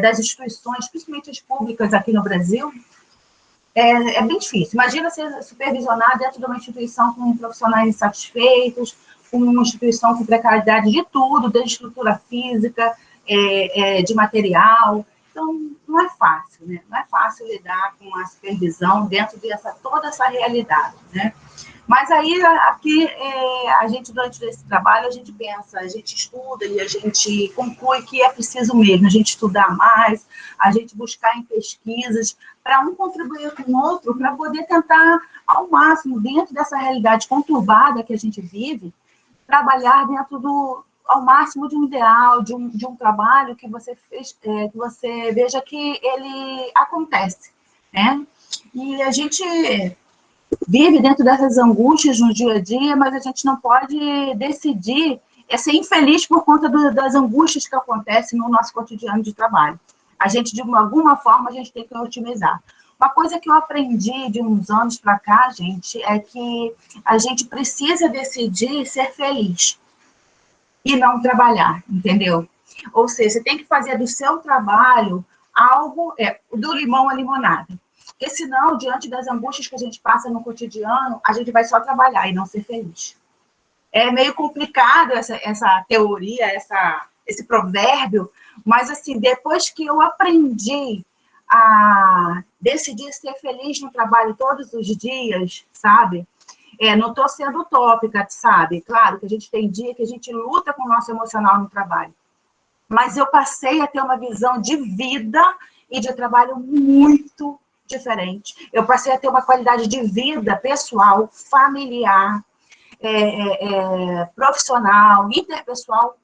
das instituições, principalmente as públicas aqui no Brasil, é bem difícil. Imagina ser supervisionar dentro de uma instituição com profissionais insatisfeitos, com uma instituição com precariedade de tudo, desde estrutura física, de material. Então, não é fácil, né? Não é fácil lidar com a supervisão dentro de toda essa realidade, né? Mas aí, aqui, a gente, durante esse trabalho, a gente pensa, a gente estuda e a gente conclui que é preciso mesmo a gente estudar mais, a gente buscar em pesquisas, para um contribuir com o outro, para poder tentar, ao máximo, dentro dessa realidade conturbada que a gente vive, trabalhar dentro ao máximo de um ideal, de um trabalho que você fez, que você veja que ele acontece, né? E a gente vive dentro dessas angústias no dia a dia, mas a gente não pode decidir ser infeliz por conta das angústias que acontecem no nosso cotidiano de trabalho. A gente, de alguma forma, a gente tem que otimizar. Uma coisa que eu aprendi de uns anos para cá, gente, é que a gente precisa decidir ser feliz e não trabalhar, entendeu? Ou seja, você tem que fazer do seu trabalho algo, do limão à limonada. Porque senão, diante das angústias que a gente passa no cotidiano, a gente vai só trabalhar e não ser feliz. É meio complicado essa teoria, esse provérbio, mas assim, depois que eu aprendi a decidir ser feliz no trabalho todos os dias, sabe? Não estou sendo utópica, sabe? Claro que a gente tem dia que a gente luta com o nosso emocional no trabalho. Mas eu passei a ter uma visão de vida e de trabalho muito diferente. Eu passei a ter uma qualidade de vida pessoal, familiar, profissional, interpessoal,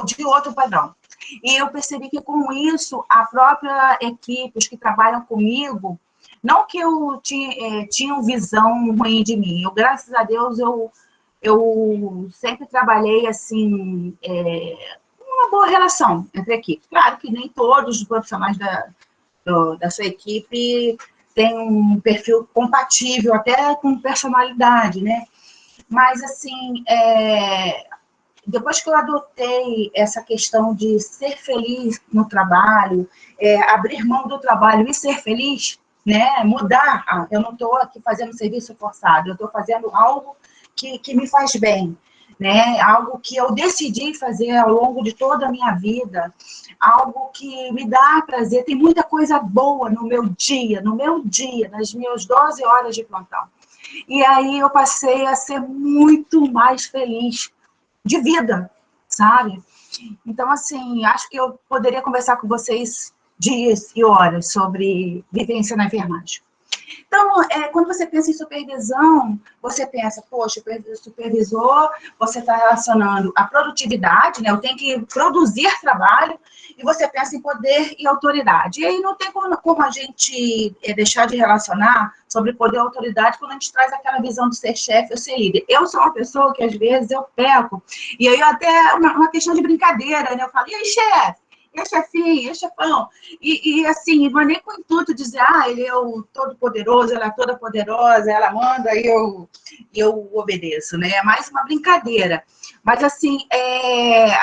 de outro padrão. E eu percebi que, com isso, a própria equipe, os que trabalham comigo, não que eu tinha visão ruim de mim. Graças a Deus, eu sempre trabalhei, assim, uma boa relação entre a equipe. Claro que nem todos os profissionais da sua equipe têm um perfil compatível, até com personalidade, né? Mas, assim, depois que eu adotei essa questão de ser feliz no trabalho, abrir mão do trabalho e ser feliz, né? Mudar. Eu não estou aqui fazendo serviço forçado, eu estou fazendo algo que me faz bem, né? Algo que eu decidi fazer ao longo de toda a minha vida, algo que me dá prazer. Tem muita coisa boa no meu dia, nas minhas 12 horas de plantão. E aí eu passei a ser muito mais feliz de vida, sabe? Então, assim, acho que eu poderia conversar com vocês dias e horas sobre vivência na enfermagem. Então, quando você pensa em supervisão, você pensa, poxa, supervisor, você está relacionando a produtividade, né? Eu tenho que produzir trabalho, e você pensa em poder e autoridade. E aí não tem como a gente deixar de relacionar sobre poder e autoridade quando a gente traz aquela visão de ser chefe ou ser líder. Eu sou uma pessoa que, às vezes, eu peco, e aí até uma questão de brincadeira, né? Eu falo, e aí, chefe? E a chefinha, e a chefão, e assim, não é nem com o intuito de dizer, ele é o todo-poderoso, ela é toda poderosa, ela manda e eu obedeço, né? É mais uma brincadeira. Mas, assim,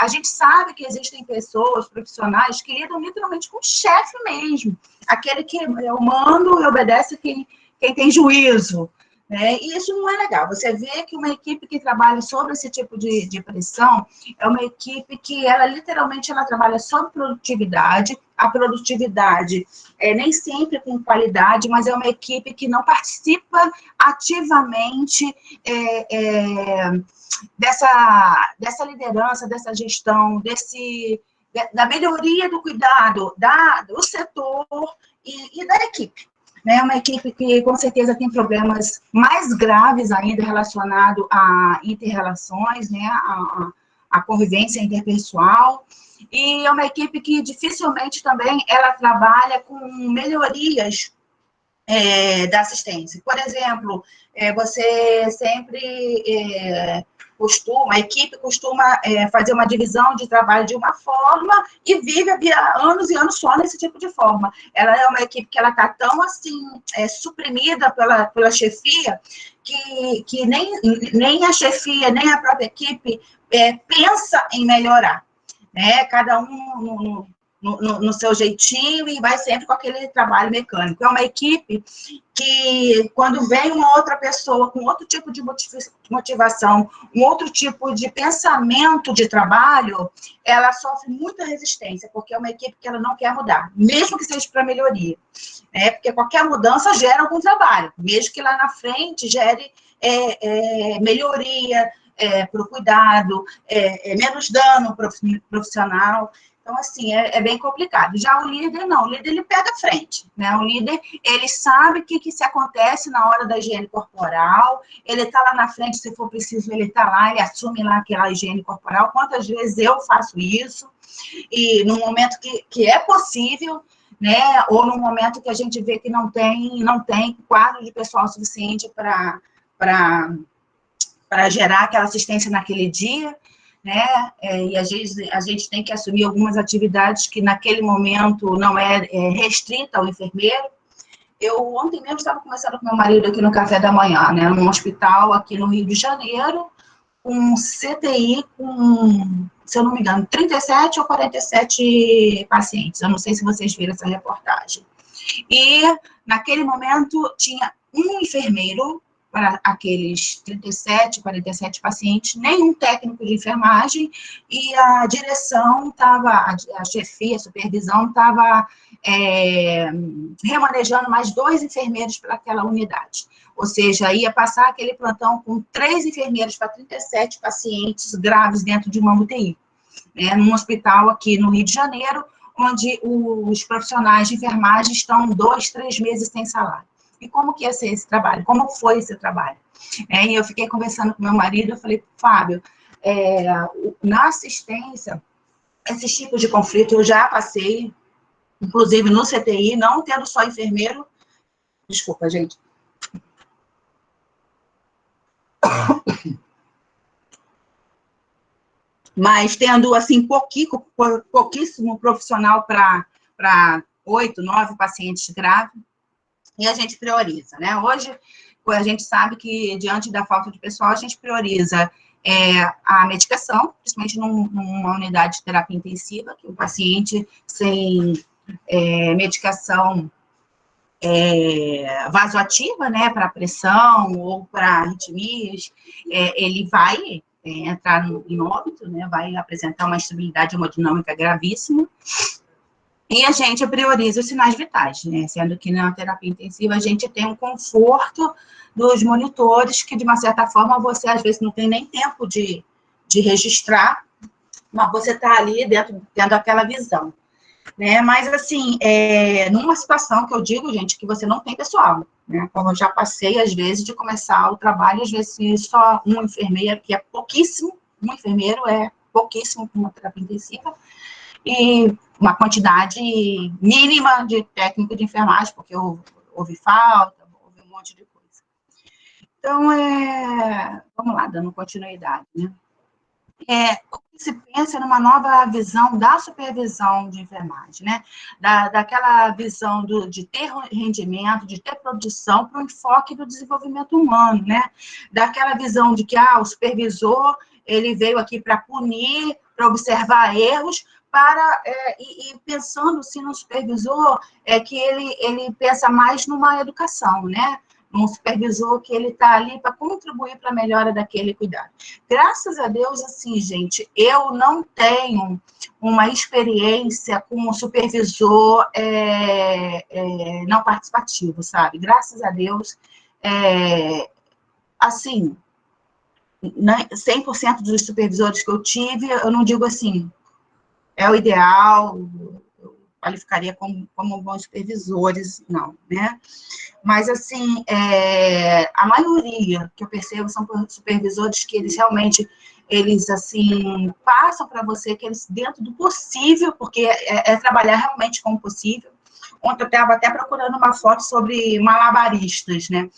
a gente sabe que existem pessoas, profissionais, que lidam literalmente com o chefe mesmo, aquele que eu mando e obedece quem tem juízo, né? E isso não é legal. Você vê que uma equipe que trabalha sobre esse tipo de pressão é uma equipe que, literalmente, ela trabalha sobre produtividade. A produtividade nem sempre com qualidade, mas é uma equipe que não participa ativamente dessa liderança, dessa gestão, da melhoria do cuidado do setor e da equipe. É uma equipe que, com certeza, tem problemas mais graves ainda relacionados a inter-relações, né, a convivência interpessoal, e é uma equipe que, dificilmente, também, ela trabalha com melhorias da assistência. Por exemplo, você sempre a equipe costuma fazer uma divisão de trabalho de uma forma e vive há anos e anos só nesse tipo de forma. Ela é uma equipe que ela está tão, assim, suprimida pela chefia, que nem a chefia, nem a própria equipe pensa em melhorar, né? Cada um no seu jeitinho e vai sempre com aquele trabalho mecânico. É uma equipe que, quando vem uma outra pessoa com outro tipo de motivação, um outro tipo de pensamento de trabalho, ela sofre muita resistência, porque é uma equipe que ela não quer mudar, mesmo que seja para melhoria, né? Porque qualquer mudança gera algum trabalho, mesmo que lá na frente gere melhoria para o cuidado, menos dano profissional. Então, assim, é bem complicado. Já o líder, não. O líder, ele pega a frente, né? O líder, ele sabe o que se acontece na hora da higiene corporal, ele está lá na frente, se for preciso, ele está lá, ele assume lá aquela higiene corporal. Quantas vezes eu faço isso? E no momento que é possível, né? Ou no momento que a gente vê que não tem quadro de pessoal suficiente para gerar aquela assistência naquele dia, né? E às vezes a gente tem que assumir algumas atividades que naquele momento não é restrita ao enfermeiro. Eu ontem mesmo estava conversando com meu marido aqui no café da manhã, né? Num hospital aqui no Rio de Janeiro, um CTI com, se eu não me engano, 37 ou 47 pacientes. Eu não sei se vocês viram essa reportagem. E naquele momento tinha um enfermeiro para aqueles 37, 47 pacientes, nenhum técnico de enfermagem, e a direção estava, a chefia, a supervisão estava remanejando mais 2 enfermeiros para aquela unidade. Ou seja, ia passar aquele plantão com 3 enfermeiros para 37 pacientes graves dentro de uma UTI, né, num hospital aqui no Rio de Janeiro, onde os profissionais de enfermagem estão 2, 3 meses sem salário. E como que ia ser esse trabalho? Como foi esse trabalho? E eu fiquei conversando com meu marido, eu falei, Fábio, na assistência, esses tipos de conflito eu já passei, inclusive no CTI, não tendo só enfermeiro, desculpa, gente, mas tendo, assim, pouquíssimo profissional para 8, 9 pacientes graves, e a gente prioriza, né? Hoje, a gente sabe que, diante da falta de pessoal, a gente prioriza a medicação, principalmente numa unidade de terapia intensiva, que o paciente sem medicação vasoativa, né, para pressão ou para arritmias, ele vai entrar em óbito, né, vai apresentar uma instabilidade hemodinâmica gravíssima, e a gente prioriza os sinais vitais, né, sendo que na terapia intensiva a gente tem um conforto dos monitores, que de uma certa forma você às vezes não tem nem tempo de registrar, mas você está ali tendo aquela visão. Né? Mas, assim, numa situação que eu digo, gente, que você não tem pessoal, né? Como eu já passei, às vezes, de começar o trabalho, às vezes só um enfermeiro, que é pouquíssimo, um enfermeiro é pouquíssimo para uma terapia intensiva, e uma quantidade mínima de técnico de enfermagem, porque houve falta, houve um monte de coisa. Então, vamos lá, dando continuidade, né? O que se pensa numa nova visão da supervisão de enfermagem, né? Daquela visão de ter rendimento, de ter produção, para o enfoque do desenvolvimento humano, né? Daquela visão de que o supervisor ele veio aqui para punir, para observar erros, e pensando-se no supervisor, que ele pensa mais numa educação, né? Um supervisor que ele está ali para contribuir para a melhora daquele cuidado. Graças a Deus, assim, gente, eu não tenho uma experiência com um supervisor não participativo, sabe? Graças a Deus, assim, 100% dos supervisores que eu tive, eu não digo assim, é o ideal, eu qualificaria como bons supervisores, não, né? Mas, assim, a maioria que eu percebo são supervisores que eles realmente, assim, passam para você que eles, dentro do possível, porque trabalhar realmente com o possível. Ontem eu estava até procurando uma foto sobre malabaristas, né,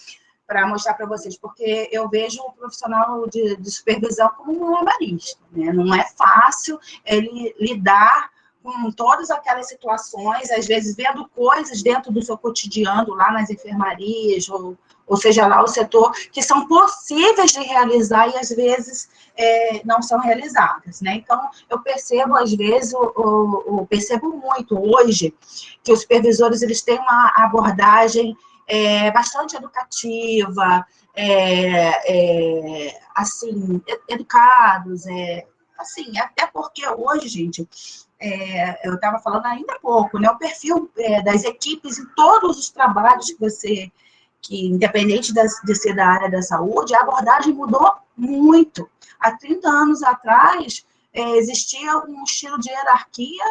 para mostrar para vocês, porque eu vejo o profissional de supervisão como um malabarista, né, não é fácil ele lidar com todas aquelas situações, às vezes vendo coisas dentro do seu cotidiano, lá nas enfermarias, ou seja lá o setor, que são possíveis de realizar e às vezes não são realizadas, né? Então, eu percebo, às vezes, percebo muito hoje que os supervisores, eles têm uma abordagem bastante educativa, assim, educados, assim, até porque hoje, gente, eu estava falando ainda há pouco, né, o perfil das equipes em todos os trabalhos que independente de ser da área da saúde, a abordagem mudou muito. Há 30 anos atrás, existia um estilo de hierarquia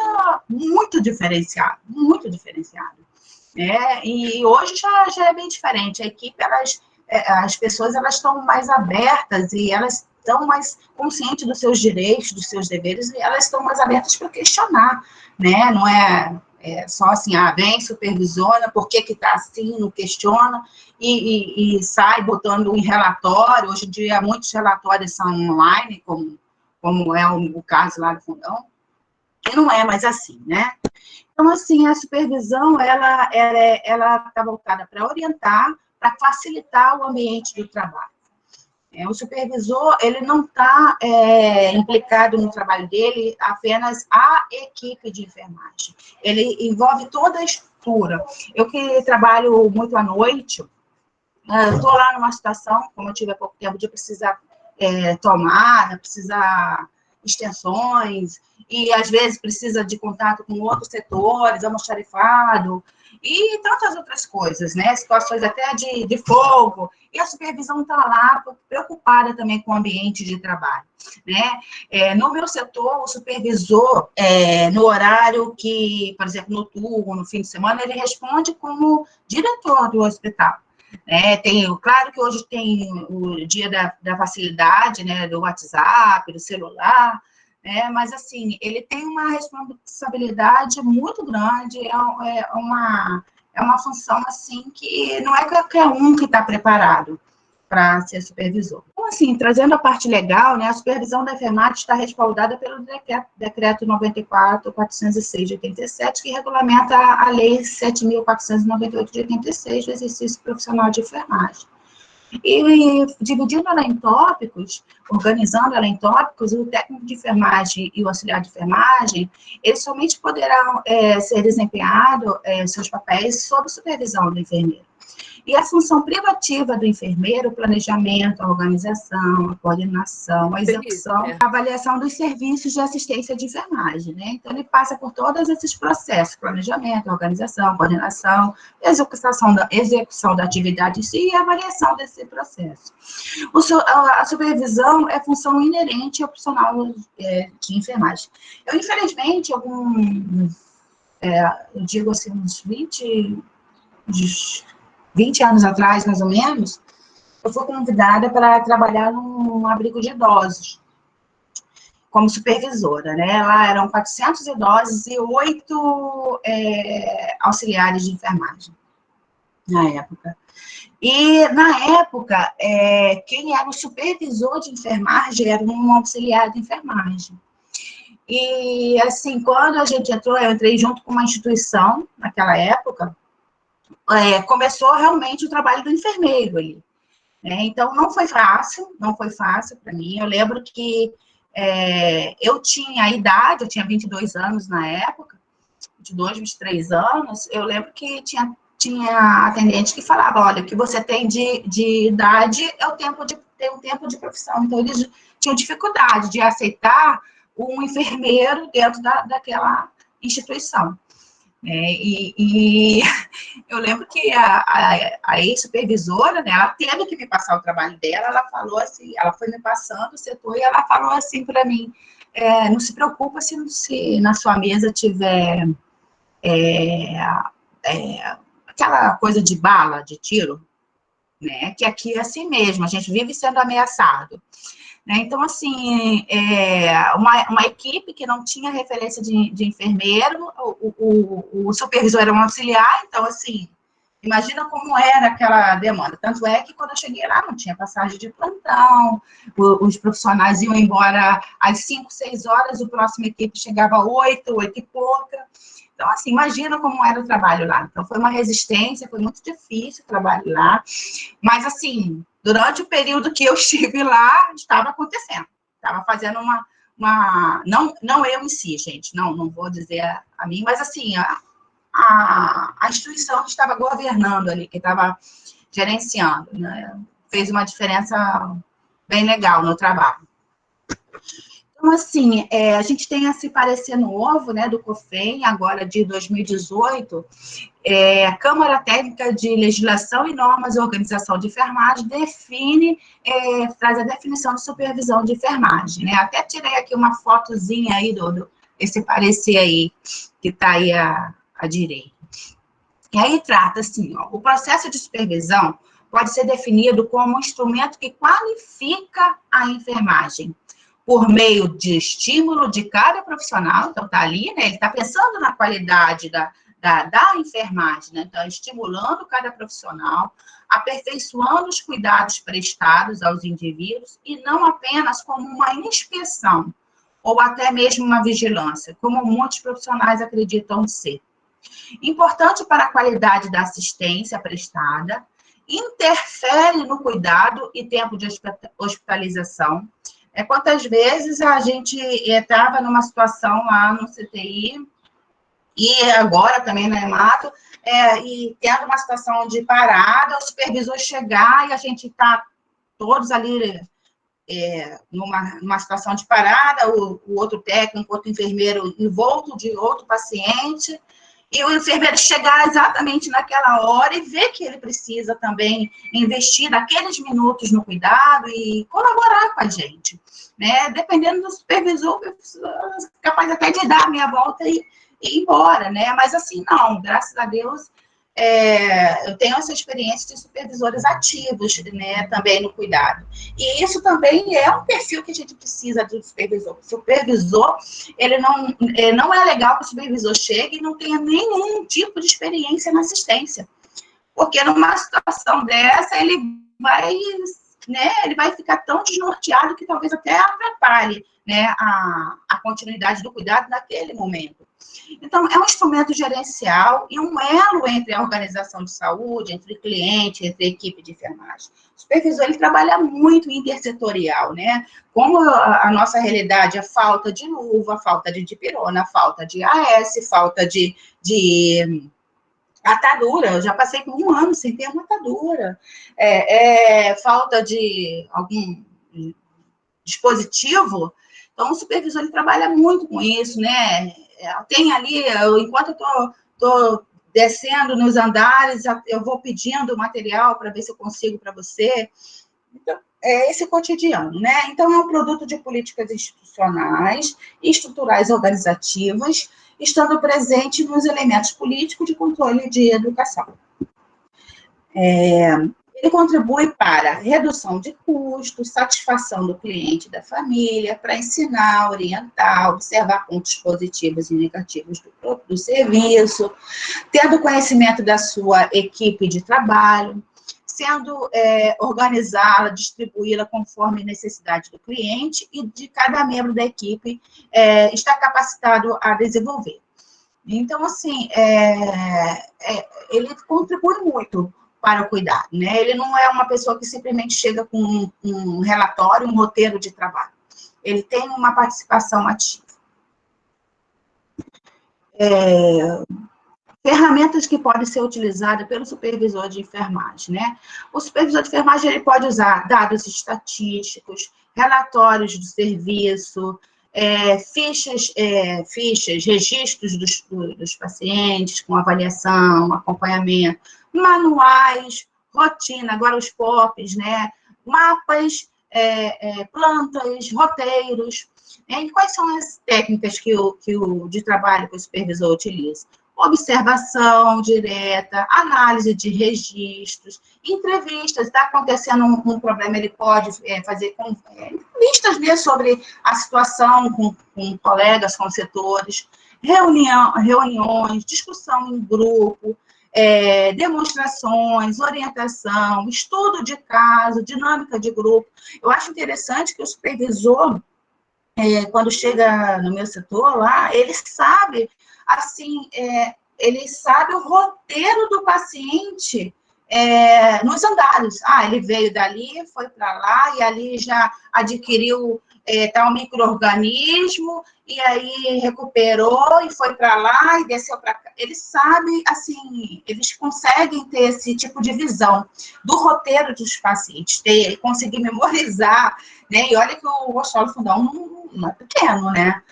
muito diferenciado, muito diferenciado. E hoje já é bem diferente. A equipe, as pessoas, elas estão mais abertas e elas estão mais conscientes dos seus direitos, dos seus deveres, e elas estão mais abertas para questionar, né? Não é só assim, vem, supervisiona, por que está assim, não questiona, e sai botando em relatório. Hoje em dia, muitos relatórios são online, como é o caso lá do Fundão, e não é mais assim, né? Então, assim, a supervisão, ela está voltada para orientar, para facilitar o ambiente do trabalho. O supervisor, ele não está implicado no trabalho dele apenas a equipe de enfermagem. Ele envolve toda a estrutura. Eu que trabalho muito à noite, estou lá numa situação, como eu tive há pouco tempo, de precisar tomar, precisar extensões, e às vezes precisa de contato com outros setores, almoxarifado, e tantas outras coisas, né? Situações até de fogo, e a supervisão está lá preocupada também com o ambiente de trabalho, né? No meu setor, o supervisor, no horário que, por exemplo, noturno, no fim de semana, ele responde como diretor do hospital. Claro que hoje tem o dia da facilidade, né, do WhatsApp, do celular, mas, assim, ele tem uma responsabilidade muito grande, é uma função, assim, que não é qualquer um que está preparado para ser supervisor. Então, assim, trazendo a parte legal, né, a supervisão da enfermagem está respaldada pelo decreto 94.406 de 87, que regulamenta a lei 7.498 de 86, do exercício profissional de enfermagem. E dividindo ela em tópicos, organizando ela em tópicos, o técnico de enfermagem e o auxiliar de enfermagem, eles somente poderão ser desempenhados seus papéis sob supervisão do enfermeiro. E a função privativa do enfermeiro, o planejamento, a organização, a coordenação, a execução, a avaliação dos serviços de assistência de enfermagem, né? Então, ele passa por todos esses processos, planejamento, organização, coordenação, execução da atividade em si e avaliação desse processo. A supervisão é função inerente ao profissional de enfermagem. Eu, infelizmente, eu digo assim, uns 20 anos atrás, mais ou menos, eu fui convidada para trabalhar num abrigo de idosos, como supervisora, né? Lá eram 400 idosos e 8 auxiliares de enfermagem, na época. E, na época, quem era o supervisor de enfermagem era um auxiliar de enfermagem. E, assim, quando a gente entrou, eu entrei junto com uma instituição, naquela época, começou realmente o trabalho do enfermeiro ali. Então, não foi fácil para mim. Eu lembro que eu tinha a idade, eu tinha 22 anos na época, 22, 23 anos, eu lembro que tinha atendente que falava, olha, o que você tem de idade é o tempo de ter um tempo de profissão. Então, eles tinham dificuldade de aceitar um enfermeiro dentro daquela instituição. E eu lembro que a ex-supervisora, né, ela teve que me passar o trabalho dela, ela falou assim, ela foi me passando o setor e ela falou assim para mim, não se preocupa se na sua mesa tiver aquela coisa de bala, de tiro, né, que aqui é assim mesmo, a gente vive sendo ameaçado. Então, assim, uma equipe que não tinha referência de enfermeiro, o supervisor era um auxiliar, então, assim, Imagina como era aquela demanda. Tanto é que quando eu cheguei lá, não tinha passagem de plantão, os profissionais iam embora às 5, 6 horas, o próximo equipe chegava às 8, 8 e pouca. Então, assim, imagina como era o trabalho lá. Então, foi uma resistência, foi muito difícil o trabalho lá. Mas, assim, durante o período que eu estive lá, estava acontecendo. Estava fazendo não eu em si, gente, não vou dizer a mim, mas, assim, a instituição que estava governando ali, que estava gerenciando, né? Fez uma diferença bem legal no trabalho. Então, assim, a gente tem esse parecer novo, né, do COFEM, agora de 2018, a Câmara Técnica de Legislação e Normas e Organização de Enfermagem traz a definição de supervisão de enfermagem, né? Até tirei aqui uma fotozinha aí esse parecer aí, que está aí à direita. E aí trata assim, ó, o processo de supervisão pode ser definido como um instrumento que qualifica a enfermagem por meio de estímulo de cada profissional, então está ali, né, ele está pensando na qualidade da enfermagem, né, então estimulando cada profissional, aperfeiçoando os cuidados prestados aos indivíduos e não apenas como uma inspeção ou até mesmo uma vigilância, como muitos profissionais acreditam ser. Importante para a qualidade da assistência prestada, interfere no cuidado e tempo de hospitalização. Quantas vezes a gente estava numa situação lá no CTI, e agora também na hemato, e tendo uma situação de parada, o supervisor chegar e a gente está todos ali numa situação de parada, o outro técnico, outro enfermeiro envolto de outro paciente, e o enfermeiro chegar exatamente naquela hora e ver que ele precisa também investir naqueles minutos no cuidado e colaborar com a gente, né? Dependendo do supervisor, capaz até de dar a meia volta e ir embora, né? Mas assim, não, graças a Deus, eu tenho essa experiência de supervisores ativos, né, também no cuidado. E isso também é um perfil que a gente precisa do supervisor. O supervisor, não é legal que o supervisor chegue e não tenha nenhum tipo de experiência na assistência. Porque numa situação dessa, ele vai ficar tão desnorteado que talvez até atrapalhe, né, a continuidade do cuidado naquele momento. Então, é um instrumento gerencial e um elo entre a organização de saúde, entre o cliente, entre a equipe de enfermagem. O supervisor, ele trabalha muito intersetorial, né? Como a nossa realidade é falta de luva, falta de dipirona, falta de AS, falta de atadura, eu já passei por 1 ano sem ter uma atadura, falta de algum dispositivo, então o supervisor ele trabalha muito com isso, né? Tem ali, enquanto eu estou descendo nos andares, eu vou pedindo material para ver se eu consigo para você. Então, é esse cotidiano, né? Então, é um produto de políticas institucionais e estruturais organizativas, estando presente nos elementos políticos de controle de educação. Ele contribui para redução de custos, satisfação do cliente e da família, para ensinar, orientar, observar pontos positivos e negativos do serviço, tendo conhecimento da sua equipe de trabalho, sendo organizá-la, distribuí-la conforme necessidade do cliente e de cada membro da equipe está capacitado a desenvolver. Então, assim, ele contribui muito para o cuidado, né? Ele não é uma pessoa que simplesmente chega com um relatório, um roteiro de trabalho. Ele tem uma participação ativa. Ferramentas que podem ser utilizadas pelo supervisor de enfermagem, né? O supervisor de enfermagem, ele pode usar dados estatísticos, relatórios do serviço, fichas, registros dos pacientes com avaliação, acompanhamento, manuais, rotina, agora os POPs, né? Mapas, plantas, roteiros. E quais são as técnicas de trabalho que o supervisor utiliza? Observação direta, análise de registros, entrevistas, está acontecendo um problema, ele pode fazer entrevistas mesmo sobre a situação com colegas, com setores, reuniões, discussão em grupo, demonstrações, orientação, estudo de caso, dinâmica de grupo. Eu acho interessante que o supervisor, quando chega no meu setor lá, ele sabe, assim, ele sabe o roteiro do paciente nos andares. Ah, ele veio dali, foi para lá, e ali já adquiriu tal micro-organismo, e aí recuperou, e foi para lá, e desceu para cá. Ele sabe, assim, eles conseguem ter esse tipo de visão do roteiro dos pacientes, conseguir memorizar, né? E olha que o osteólogo fundão não é pequeno, né?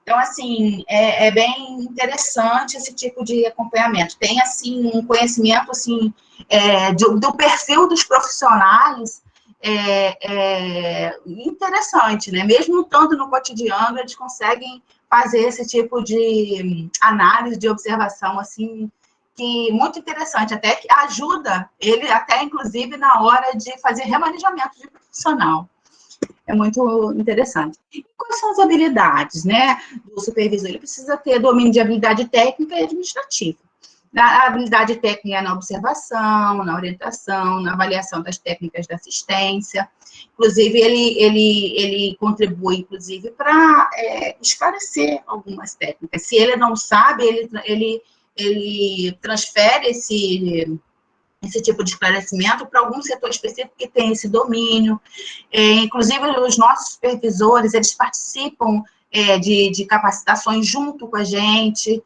Então, assim, é bem interessante esse tipo de acompanhamento. Tem, assim, um conhecimento, assim, do perfil dos profissionais interessante, né? Mesmo tanto no cotidiano, eles conseguem fazer esse tipo de análise, de observação, assim, que muito interessante, até que ajuda ele, até, inclusive, na hora de fazer remanejamento de profissional. É muito interessante. E quais são as habilidades, né, do supervisor? Ele precisa ter domínio de habilidade técnica e administrativa. A habilidade técnica é na observação, na orientação, na avaliação das técnicas de assistência. Inclusive, ele contribui, inclusive, para esclarecer algumas técnicas. Se ele não sabe, ele transfere esse tipo de esclarecimento para algum setor específico que tem esse domínio. Inclusive, os nossos supervisores, eles participam de capacitações junto com a gente,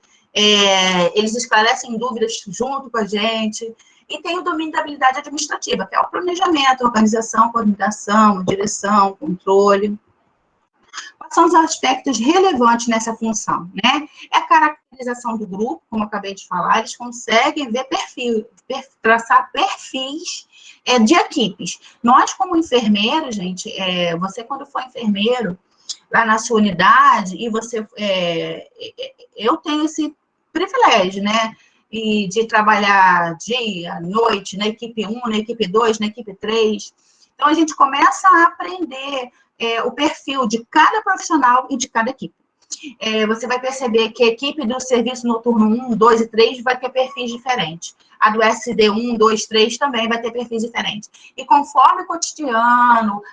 eles esclarecem dúvidas junto com a gente, e tem o domínio da habilidade administrativa, que é o planejamento, organização, coordenação, direção, controle. Quais são os aspectos relevantes nessa função, né? É a caracterização do grupo, como eu acabei de falar, eles conseguem ver traçar perfis de equipes. Nós, como enfermeiros, gente, você quando for enfermeiro, lá na sua unidade, e você, eu tenho esse privilégio, né? E de trabalhar dia, noite, na equipe 1, na equipe 2, na equipe 3. Então, a gente começa a aprender o perfil de cada profissional e de cada equipe. Você vai perceber que a equipe do serviço noturno 1, 2 e 3 vai ter perfis diferentes. A do SD 1, 2, 3 também vai ter perfis diferentes. E conforme o cotidiano,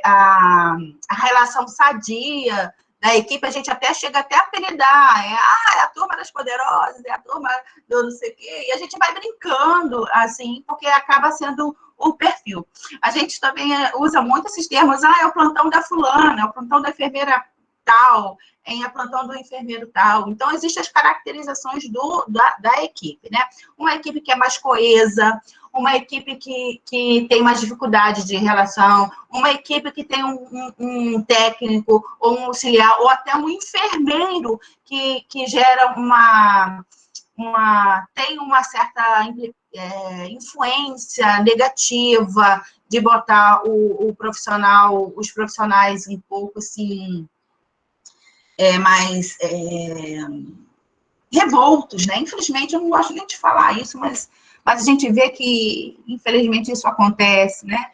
a relação sadia da equipe, a gente até chega até a apelidar. É a turma das poderosas, é a turma do não sei o quê. E a gente vai brincando, assim, porque acaba sendo o perfil. A gente também usa muito esses termos, é o plantão da fulana, é o plantão da enfermeira tal, a plantão do enfermeiro tal. Então, existem as caracterizações da equipe, né? Uma equipe que é mais coesa, uma equipe que tem mais dificuldade de relação, uma equipe que tem um técnico, ou um auxiliar, ou até um enfermeiro que gera tem uma certa influência negativa de botar os profissionais um pouco assim, mais revoltos, né? Infelizmente, eu não gosto nem de falar isso, mas a gente vê que, infelizmente, isso acontece, né?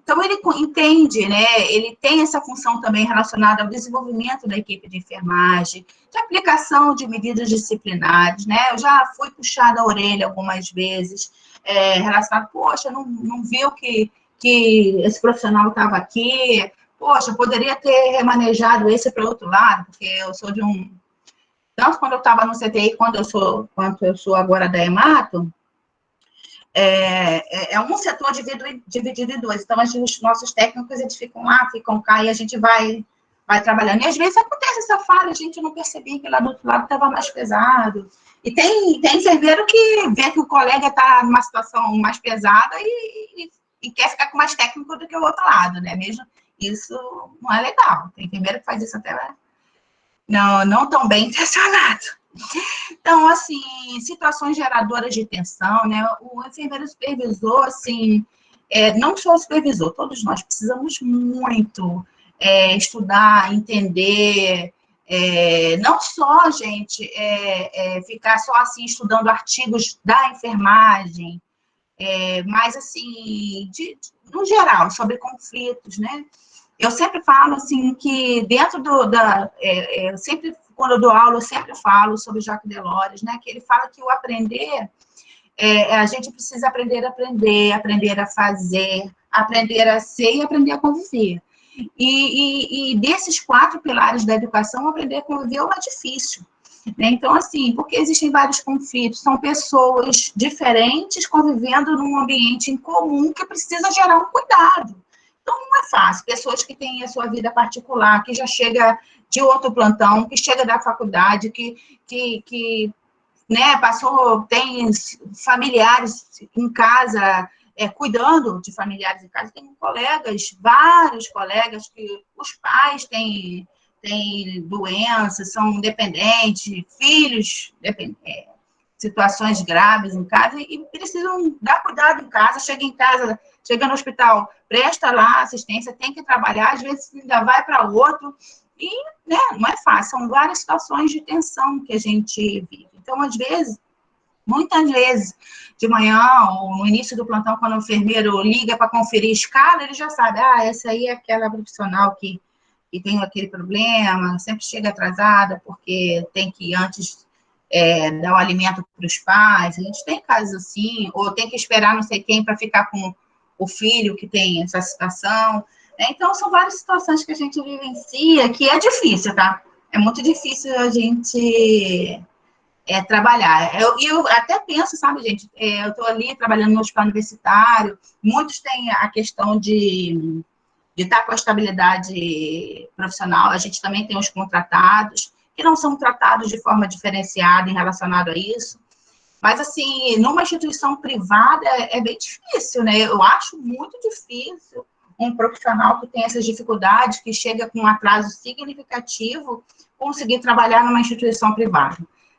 Então, ele entende, né? Ele tem essa função também relacionada ao desenvolvimento da equipe de enfermagem, de aplicação de medidas disciplinares, né? Eu já fui puxada a orelha algumas vezes, relacionado, poxa, não viu que esse profissional estava aqui, poxa, poderia ter remanejado esse para o outro lado, porque eu sou de um... Tanto quando eu estava no CTI, quanto eu sou agora da Hemato, um setor dividido em dois. Então, os nossos técnicos, eles ficam lá, ficam cá, e a gente vai trabalhando. E, às vezes, acontece essa falha, a gente não percebia que lá do outro lado estava mais pesado. E tem enfermeiro que vê que o colega está numa situação mais pesada e quer ficar com mais técnico do que o outro lado, né? Mesmo isso não é legal. Tem enfermeiro que faz isso até não tão bem intencionado. Então, assim, situações geradoras de tensão, né? O enfermeiro supervisor, assim, não só o supervisor, todos nós precisamos muito estudar, entender, não só, gente, ficar só, assim, estudando artigos da enfermagem, mas, assim, no geral, sobre conflitos, né? Eu sempre falo, assim, que dentro eu sempre, quando eu dou aula, eu sempre falo sobre Jacques Delors, né, que ele fala que o aprender, a gente precisa aprender a fazer, aprender a ser e aprender a conviver. E desses 4 pilares da educação, aprender a conviver é o mais difícil. Né? Então, assim, porque existem vários conflitos, são pessoas diferentes convivendo num ambiente em comum que precisa gerar um cuidado. Então, não é fácil. Pessoas que têm a sua vida particular, que já chega de outro plantão, que chega da faculdade, que né, tem familiares em casa, cuidando de familiares em casa, tem colegas, vários colegas, que os pais têm doenças, são dependentes, filhos, situações graves em casa, e precisam dar cuidado em casa, chega no hospital, presta lá assistência, tem que trabalhar, às vezes ainda vai para outro, e né, não é fácil, são várias situações de tensão que a gente vive. Então, às vezes, muitas vezes, de manhã ou no início do plantão, quando o enfermeiro liga para conferir a escala, ele já sabe, essa aí é aquela profissional que tem aquele problema, sempre chega atrasada porque tem que antes dar o alimento para os pais. A gente tem casos assim, ou tem que esperar não sei quem para ficar com o filho que tem essa situação. Então, são várias situações que a gente vivencia que é difícil, tá? É muito difícil a gente trabalhar. Eu até penso, sabe, gente, eu estou ali trabalhando no hospital universitário, muitos têm a questão de estar com a estabilidade profissional, a gente também tem os contratados, que não são tratados de forma diferenciada em relacionado a isso, mas, assim, numa instituição privada é bem difícil, né? Eu acho muito difícil um profissional que tem essas dificuldades, que chega com um atraso significativo, conseguir trabalhar numa instituição privada.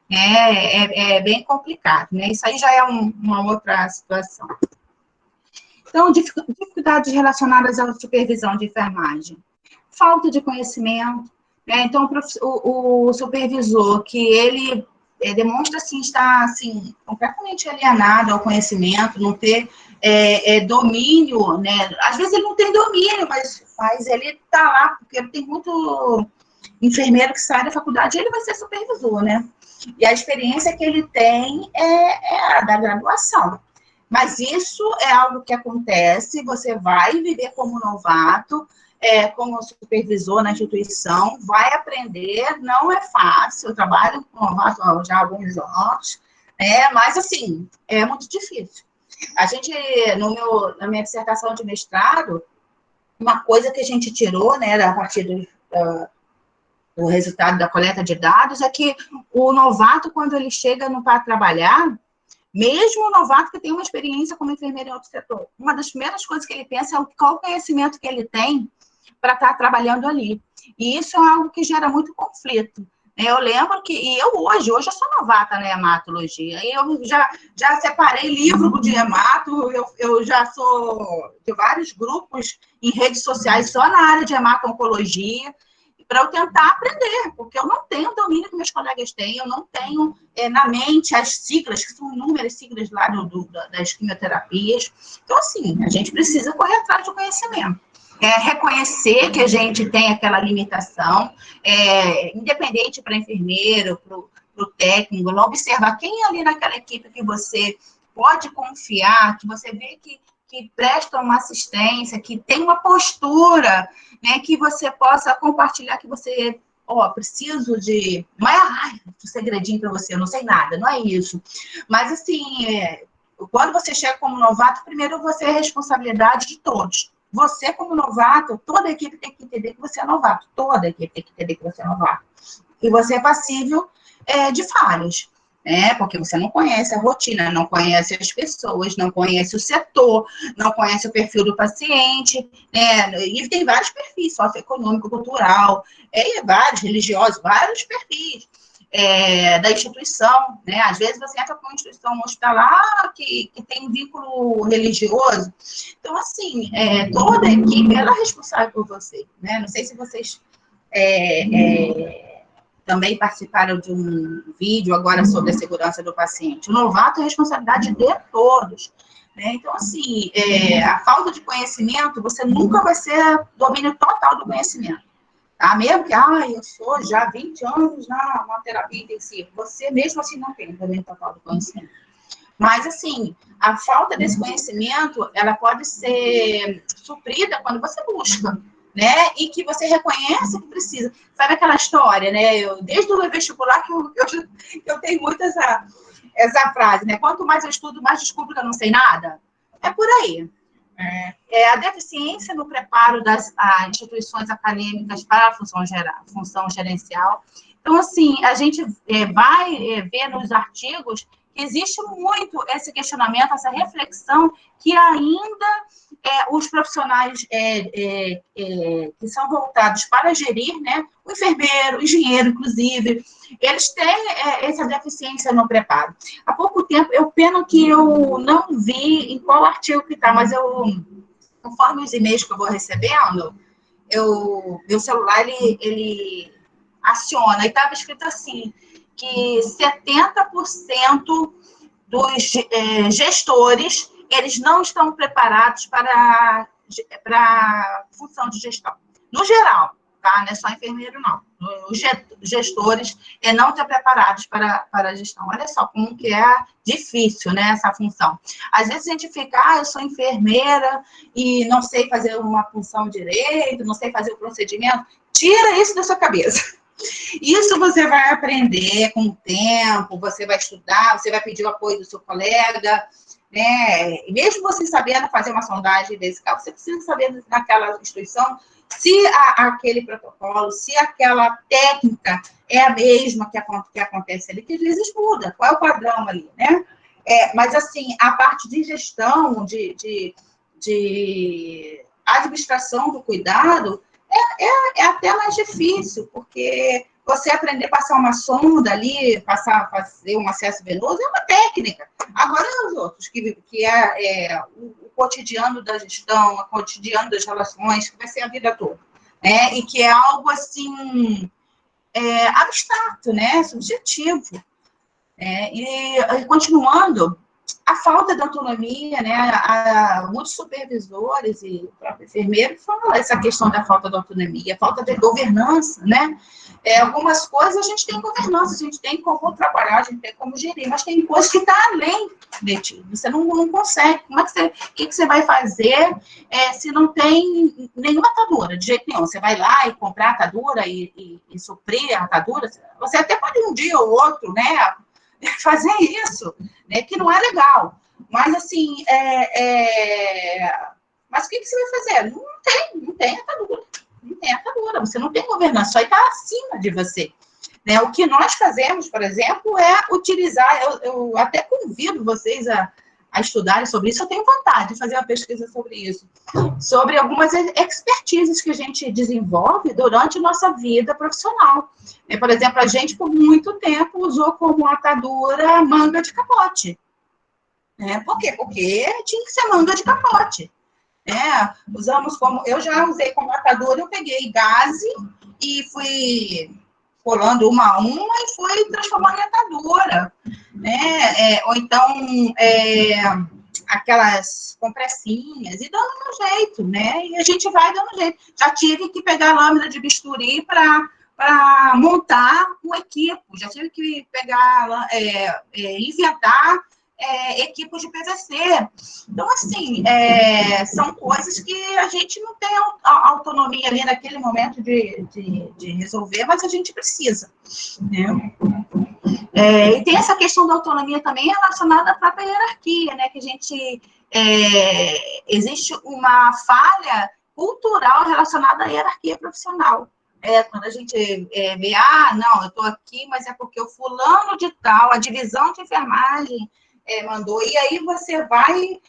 É bem complicado, né? Isso aí já é uma outra situação. Então, dificuldades relacionadas à supervisão de enfermagem. Falta de conhecimento, né? Então, o supervisor, que ele demonstra, assim, estar, assim, completamente alienado ao conhecimento, não ter domínio, né? Às vezes ele não tem domínio, mas ele está lá, porque tem muito enfermeiro que sai da faculdade, ele vai ser supervisor, né? E a experiência que ele tem é a da graduação. Mas isso é algo que acontece, você vai viver como novato, como supervisor na instituição, vai aprender, não é fácil, eu trabalho com novato já há alguns anos, mas, assim, é muito difícil. A gente, na minha dissertação de mestrado, uma coisa que a gente tirou, né, a partir do resultado da coleta de dados, é que o novato, quando ele chega para trabalhar, mesmo o novato que tem uma experiência como enfermeiro em outro setor, uma das primeiras coisas que ele pensa é qual o conhecimento que ele tem para estar trabalhando ali. E isso é algo que gera muito conflito. Eu lembro que, e hoje eu sou novata na hematologia, e eu já separei livro de hemato, eu já sou de vários grupos em redes sociais só na área de hemato-oncologia, para eu tentar aprender, porque eu não tenho o domínio que meus colegas têm, eu não tenho na mente as siglas, que são inúmeras siglas lá das quimioterapias. Então, assim, a gente precisa correr atrás do conhecimento. Reconhecer que a gente tem aquela limitação, independente para enfermeiro, para o técnico, observar quem ali naquela equipe que você pode confiar, que você vê que presta uma assistência, que tem uma postura, né, que você possa compartilhar, que você, preciso de... Não é um segredinho para você, eu não sei nada, não é isso. Mas, assim, quando você chega como novato, primeiro você é responsabilidade de todos. Você, como novato, toda a equipe tem que entender que você é novato. Toda a equipe tem que entender que você é novato. E você é passível de falhas. Porque você não conhece a rotina, não conhece as pessoas, não conhece o setor, não conhece o perfil do paciente, e tem vários perfis, socioeconômico, cultural, vários religiosos, vários perfis da instituição, Às vezes você entra com uma instituição hospitalar que tem um vínculo religioso. Então, assim, toda a equipe, ela é responsável por você, Não sei se vocês também participaram de um vídeo agora sobre a segurança do paciente. O novato é responsabilidade de todos, né? Então, assim, a falta de conhecimento, você nunca vai ser domínio total do conhecimento. Tá? Mesmo que, eu sou já 20 anos na terapia intensiva, você mesmo assim não tem domínio total do conhecimento. Mas, assim, a falta desse conhecimento, ela pode ser suprida quando você busca, né? E que você reconhece que precisa. Sabe aquela história, né? Desde o vestibular eu tenho muito essa frase, né? Quanto mais eu estudo, mais descubro que eu não sei nada. É por aí. A deficiência no preparo das instituições acadêmicas para a função gerencial. Então, assim, a gente vai ver nos artigos que existe muito esse questionamento, essa reflexão que ainda os profissionais que são voltados para gerir, né, o enfermeiro, o engenheiro, inclusive, eles têm essa deficiência no preparo. Há pouco tempo, pena que eu não vi em qual artigo que está, mas conforme os e-mails que eu vou recebendo, meu celular, ele aciona, e estava escrito assim, que 70% dos gestores, eles não estão preparados para função de gestão. No geral, tá? Não é só enfermeiro, não. Os gestores não estão preparados para a gestão. Olha só como que é difícil, né, essa função. Às vezes a gente fica, eu sou enfermeira e não sei fazer uma função direito, não sei fazer o procedimento. Tira isso da sua cabeça. Isso você vai aprender com o tempo, você vai estudar, você vai pedir o apoio do seu colega, né? E mesmo você sabendo fazer uma sondagem vesical, você precisa saber naquela instituição se aquele protocolo, se aquela técnica é a mesma que acontece ali, que às vezes muda, qual é o padrão ali, né? Mas, assim, a parte de gestão, de administração do cuidado, é até mais difícil, porque você aprender a passar uma sonda ali, fazer um acesso venoso, é uma técnica. Agora, os outros, que é o cotidiano da gestão, o cotidiano das relações, que vai ser a vida toda, né? E que é algo, assim, abstrato, né? Subjetivo. E continuando, a falta de autonomia, né? Muitos supervisores e o próprio enfermeiro falam essa questão da falta de autonomia, falta de governança, né? Algumas coisas a gente tem governança, a gente tem como trabalhar, a gente tem como gerir, mas tem coisas que estão além de ti. Você não consegue. O que você vai fazer se não tem nenhuma atadura, de jeito nenhum? Você vai lá e comprar a atadura e suprir a atadura? Você até pode um dia ou outro, né? Fazer isso, né, que não é legal. Mas, assim, mas o que você vai fazer? Não tem atadura. Não tem atadura, você não tem governança, só está acima de você. Né? O que nós fazemos, por exemplo, é utilizar, eu até convido vocês a estudarem sobre isso, eu tenho vontade de fazer uma pesquisa sobre isso, sobre algumas expertises que a gente desenvolve durante nossa vida profissional. Por exemplo, a gente, por muito tempo, usou como atadura manga de capote. Por quê? Porque tinha que ser manga de capote. Usamos como... Eu já usei como atadura, eu peguei gaze e fui colando uma a uma e fui transformando em atadura. Ou então... aquelas compressinhas, e dando um jeito, né? E a gente vai dando jeito. Já tive que pegar a lâmina de bisturi para montar um equipo, já tive que pegar, inventar equipos de PVC. Então, assim, são coisas que a gente não tem autonomia ali naquele momento de resolver, mas a gente precisa, né? E tem essa questão da autonomia também relacionada à própria hierarquia, né? Que a gente... existe uma falha cultural relacionada à hierarquia profissional. Quando a gente vê, não, eu estou aqui, mas é porque o fulano de tal, a divisão de enfermagem mandou, e aí você vai,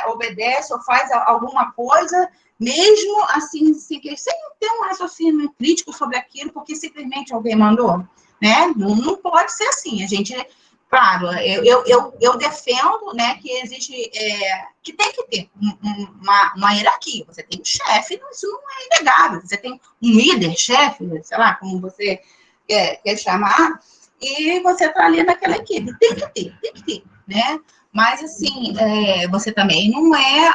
obedece ou faz alguma coisa, mesmo assim, sem ter um raciocínio crítico sobre aquilo, porque simplesmente alguém mandou. Né? Não pode ser assim. A gente, claro, eu defendo, né, que existe, que tem que ter uma hierarquia. Você tem um chefe, isso não é inegável. Você tem um líder, chefe, sei lá, como você quer chamar, e você está ali naquela equipe. Tem que ter, né? Mas, assim, você também não é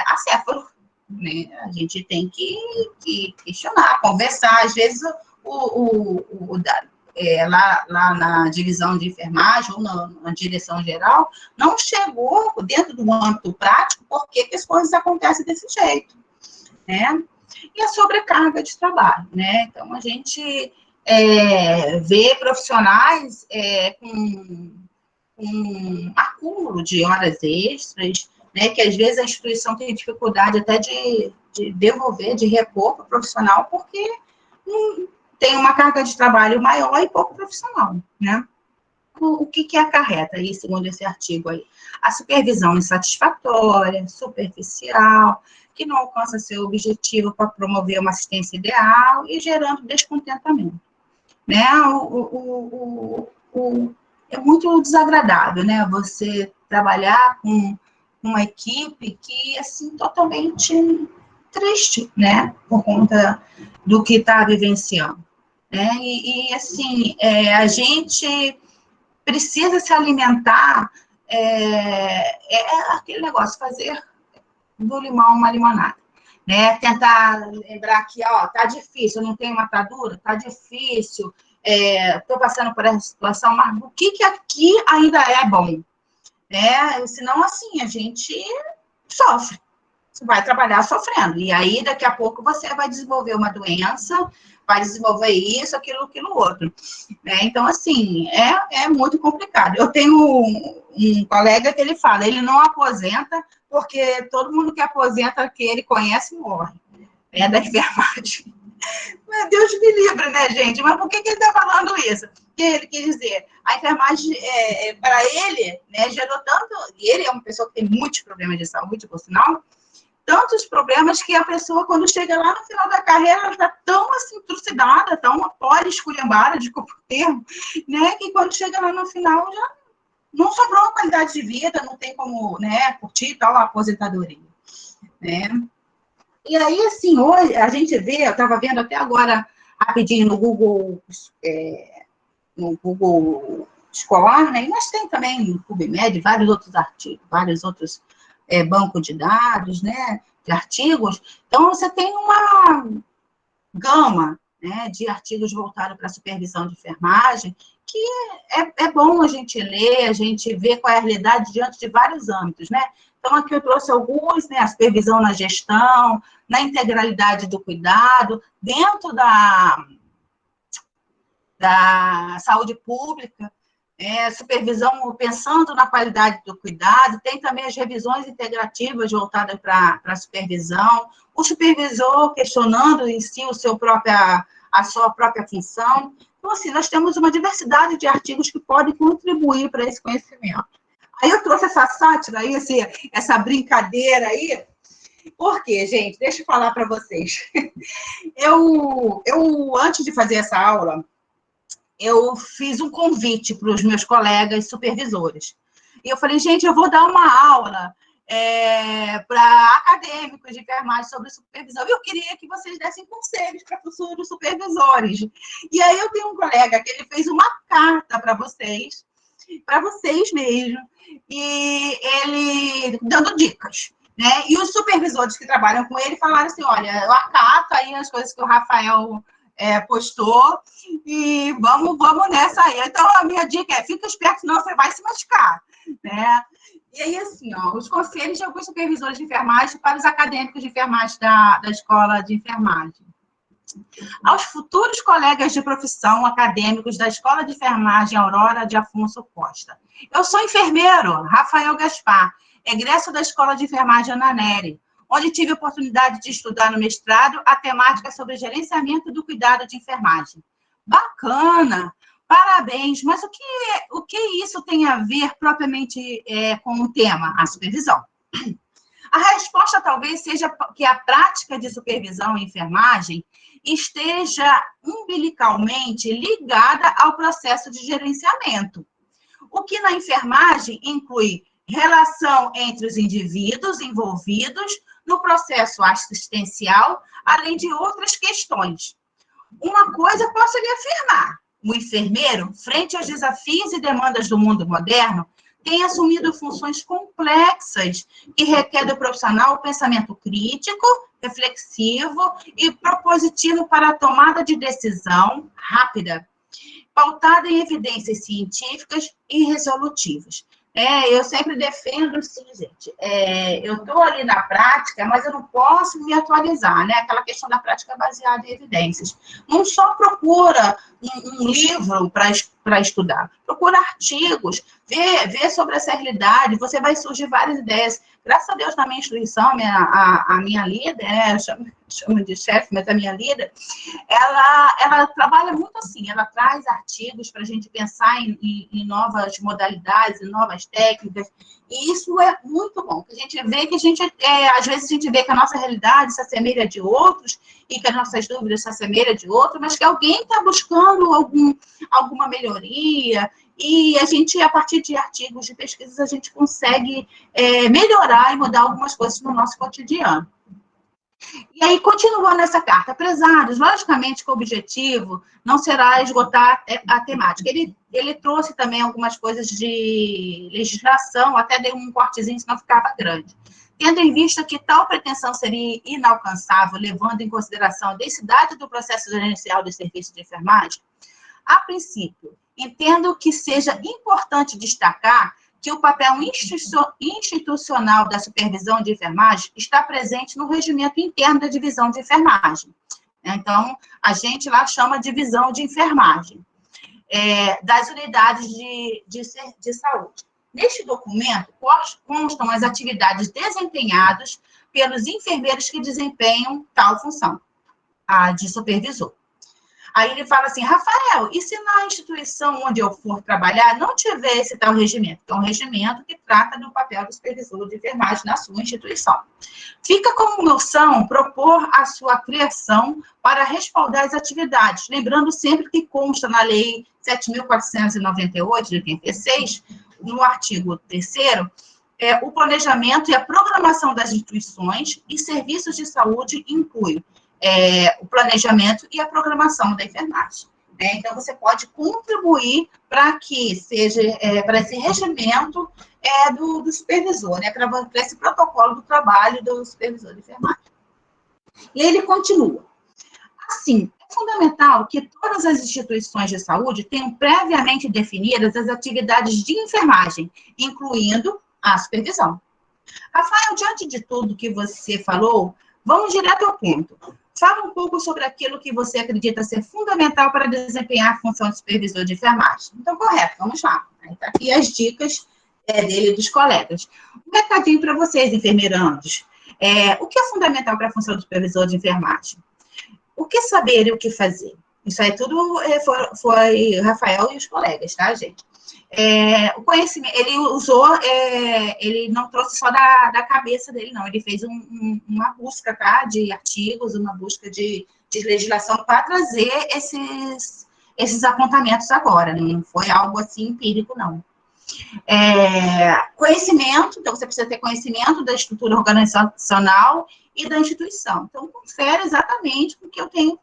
acéfalo, né? A gente tem que questionar, conversar. Às vezes, lá na divisão de enfermagem ou na direção geral, não chegou dentro do âmbito prático por que as coisas acontecem desse jeito, né? E a sobrecarga de trabalho, né? Então, a gente vê profissionais com um acúmulo de horas extras, né, que às vezes a instituição tem dificuldade até de devolver, de repor para o profissional, porque tem uma carga de trabalho maior e pouco profissional, né? O que acarreta aí, segundo esse artigo aí? A supervisão insatisfatória, superficial, que não alcança seu objetivo para promover uma assistência ideal e gerando descontentamento, né? É muito desagradável, né? Você trabalhar com uma equipe que, assim, totalmente triste, né? Por conta do que está vivenciando, né? Assim, a gente precisa se alimentar, aquele negócio, fazer do limão uma limonada, né? Tentar lembrar que, ó, tá difícil, não tenho matadura, tá difícil, tô passando por essa situação, mas o que aqui ainda é bom, né? Senão, assim, a gente sofre. Você vai trabalhar sofrendo. E aí, daqui a pouco, você vai desenvolver uma doença, vai desenvolver isso, aquilo, outro. Né? Então, assim, é muito complicado. Eu tenho um colega que ele fala, ele não aposenta, porque todo mundo que aposenta, que ele conhece, morre. É da enfermagem. Meu Deus me livre, né, gente? Mas por que ele está falando isso? Que ele quer dizer, a enfermagem, para ele, né, gerou tanto... E ele é uma pessoa que tem muitos problemas de saúde, por sinal, tantos problemas que a pessoa, quando chega lá no final da carreira, ela está tão assim, trucidada, tão esculhambada, desculpa o termo, né, que quando chega lá no final já não sobrou uma qualidade de vida, não tem como, né, curtir tal a aposentadoria, né. E aí, assim, hoje a gente vê, eu estava vendo até agora rapidinho no Google escolar, né, mas tem também no PubMed vários outros artigos, vários outros banco de dados, né, de artigos. Então, você tem uma gama, né, de artigos voltados para a supervisão de enfermagem, que é bom a gente ler, a gente ver qual é a realidade diante de vários âmbitos, né? Então, aqui eu trouxe alguns, né, a supervisão na gestão, na integralidade do cuidado, dentro da saúde pública, supervisão pensando na qualidade do cuidado, tem também as revisões integrativas voltadas para a supervisão, o supervisor questionando em si a sua própria função. Então, assim, nós temos uma diversidade de artigos que podem contribuir para esse conhecimento. Aí eu trouxe essa sátira aí, essa brincadeira aí, porque, gente, deixa eu falar para vocês. Eu, antes de fazer essa aula, eu fiz um convite para os meus colegas supervisores. E eu falei, gente, eu vou dar uma aula para acadêmicos de enfermagem sobre supervisão. E eu queria que vocês dessem conselhos para futuros supervisores. E aí eu tenho um colega que ele fez uma carta para vocês mesmo, e ele dando dicas. Né? E os supervisores que trabalham com ele falaram assim, olha, eu acato aí as coisas que o Rafael postou, e vamos nessa aí. Então, a minha dica fica esperto, senão você vai se machucar, né? E aí, assim, ó, os conselhos de alguns supervisores de enfermagem para os acadêmicos de enfermagem da escola de enfermagem. Aos futuros colegas de profissão acadêmicos da Escola de Enfermagem Aurora de Afonso Costa. Eu sou enfermeiro, Rafael Gaspar, egresso da Escola de Enfermagem Ana Nery, onde tive a oportunidade de estudar no mestrado a temática sobre gerenciamento do cuidado de enfermagem. Bacana! Parabéns! Mas o que isso tem a ver propriamente com o tema? A supervisão. A resposta talvez seja que a prática de supervisão em enfermagem esteja umbilicalmente ligada ao processo de gerenciamento, o que na enfermagem inclui relação entre os indivíduos envolvidos no processo assistencial, além de outras questões. Uma coisa posso lhe afirmar: o enfermeiro, frente aos desafios e demandas do mundo moderno, tem assumido funções complexas que requerem do profissional o pensamento crítico, reflexivo e propositivo para a tomada de decisão rápida, pautada em evidências científicas e resolutivas. Eu sempre defendo, sim, gente. Eu estou ali na prática, mas eu não posso me atualizar, né? Aquela questão da prática baseada em evidências. Não só procura um livro para estudar, procura artigos, vê sobre essa realidade, você vai surgir várias ideias. Graças a Deus, na minha instituição, a minha líder, né? Chamo de chefe, mas a minha líder, ela trabalha muito assim, ela traz artigos para a gente pensar em novas modalidades, em novas técnicas, e isso é muito bom, que a gente vê que às vezes a gente vê que a nossa realidade se assemelha de outros, e que as nossas dúvidas se assemelham de outros, mas que alguém está buscando alguma melhoria, e a gente, a partir de artigos, de pesquisas, a gente consegue melhorar e mudar algumas coisas no nosso cotidiano. E aí, continuando essa carta, prezados, logicamente que o objetivo não será esgotar a temática. Ele trouxe também algumas coisas de legislação, até dei um cortezinho, senão ficava grande. Tendo em vista que tal pretensão seria inalcançável, levando em consideração a densidade do processo gerencial do serviço de enfermagem, a princípio, entendo que seja importante destacar que o papel institucional da supervisão de enfermagem está presente no regimento interno da divisão de enfermagem. Então, a gente lá chama de divisão de enfermagem, das unidades de saúde. Neste documento, constam as atividades desempenhadas pelos enfermeiros que desempenham tal função, a de supervisor. Aí ele fala assim, Rafael, e se na instituição onde eu for trabalhar não tiver esse tal regimento? Que é um regimento que trata do papel do supervisor de enfermagem na sua instituição. Fica como noção propor a sua criação para respaldar as atividades, lembrando sempre que consta na Lei 7.498, de 86, no artigo 3º, o planejamento e a programação das instituições e serviços de saúde inclui o planejamento e a programação da enfermagem. Então, você pode contribuir para que seja, para esse regimento do supervisor, para esse protocolo do trabalho do supervisor de enfermagem. E ele continua. Assim, é fundamental que todas as instituições de saúde tenham previamente definidas as atividades de enfermagem, incluindo a supervisão. Rafael, diante de tudo que você falou, vamos direto ao ponto. Fala um pouco sobre aquilo que você acredita ser fundamental para desempenhar a função de supervisor de enfermagem. Então, correto, vamos lá. Está aqui as dicas dele e dos colegas. Um recadinho para vocês, enfermeirandos. O que é fundamental para a função de supervisor de enfermagem? O que saber e o que fazer? Isso aí tudo foi Rafael e os colegas, tá, gente? O conhecimento, ele usou, ele não trouxe só da cabeça dele, não. Ele fez uma busca, tá, de artigos, uma busca de legislação para trazer esses apontamentos agora. Não foi algo assim empírico, não. Conhecimento, então você precisa ter conhecimento da estrutura organizacional e da instituição. Então, confere exatamente o que eu tenho,